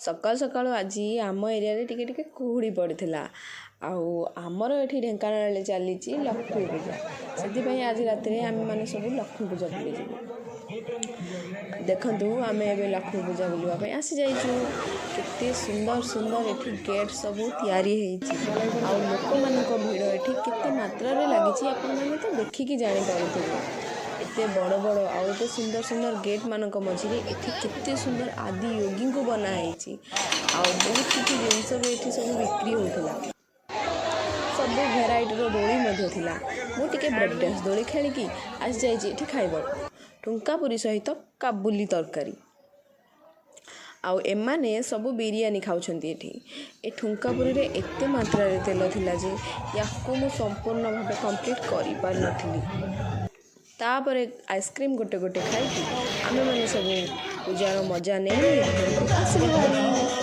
ସକାଳୁ ସକାଳୁ ଆଜି ଆମ ଏରିଆରେ ଟିକେ ଟିକେ କୁହୁଡ଼ି ପଡ଼ିଥିଲା। ଆଉ ଆମର ଏଠି ଢେଙ୍କାନାଳରେ ଚାଲିଛି ଲକ୍ଷ୍ମୀ ପୂଜା, ସେଥିପାଇଁ ଆଜି ରାତିରେ ଆମେମାନେ ସବୁ ଲକ୍ଷ୍ମୀ ପୂଜା ବୁଲିଯିବୁ। ଦେଖନ୍ତୁ ଆମେ ଏବେ ଲକ୍ଷ୍ମୀ ପୂଜା ବୁଲିବା ପାଇଁ ଆସିଯାଇଛୁ। କେତେ ସୁନ୍ଦର ସୁନ୍ଦର ଏଠି ଗେଟ୍ ସବୁ ତିଆରି ହେଇଛି, ଆଉ ଲୋକମାନଙ୍କ ଭିଡ଼ ଏଠି କେତେ ମାତ୍ରାରେ ଲାଗିଛି ଆପଣମାନେ ତ ଦେଖିକି ଜାଣିପାରୁଥିବେ। ଏତେ ବଡ଼ ବଡ଼ ଆଉ ଏତେ ସୁନ୍ଦର ସୁନ୍ଦର ଗେଟ୍ ମାନଙ୍କ ମଝିରେ ଏଠି କେତେ ସୁନ୍ଦର ଆଦି ୟୋଗୀଙ୍କୁ ବନା ହେଇଛି। ଆଉ ବହୁତ କିଛି ଜିନିଷ ବି ଏଠି ସବୁ ବିକ୍ରି ହେଉଥିଲା। ସବୁ ଭେରାଇଟିର ଦୋଳି ମଧ୍ୟ ଥିଲା। ମୁଁ ଟିକେ ବ୍ରେକ୍ ଡ୍ୟାନ୍ସ ଦୋଳି ଖେଳିକି ଆସିଯାଇଛି ଏଠି ଖାଇବାକୁ, ଠୁଙ୍କା ପୁରୀ ସହିତ କାବୁଲି ତରକାରୀ। ଆଉ ଏମାନେ ସବୁ ବିରିୟାନୀ ଖାଉଛନ୍ତି ଏଠି। ଏ ଠୁଙ୍କା ପୁରୀରେ ଏତେ ମାତ୍ରାରେ ତେଲ ଥିଲା ଯେ ୟାକୁ ମୁଁ ସମ୍ପୂର୍ଣ୍ଣ ଭାବେ କମ୍ପ୍ଲିଟ୍ କରିପାରିନଥିଲି। ତାପରେ ଆଇସ୍କ୍ରିମ୍ ଗୋଟେ ଗୋଟେ ଖାଇକି ଆମେମାନେ ସବୁ ପୂଜାର ମଜା ନେଇ ଘରକୁ ଆସିଲୁ ଭାରି।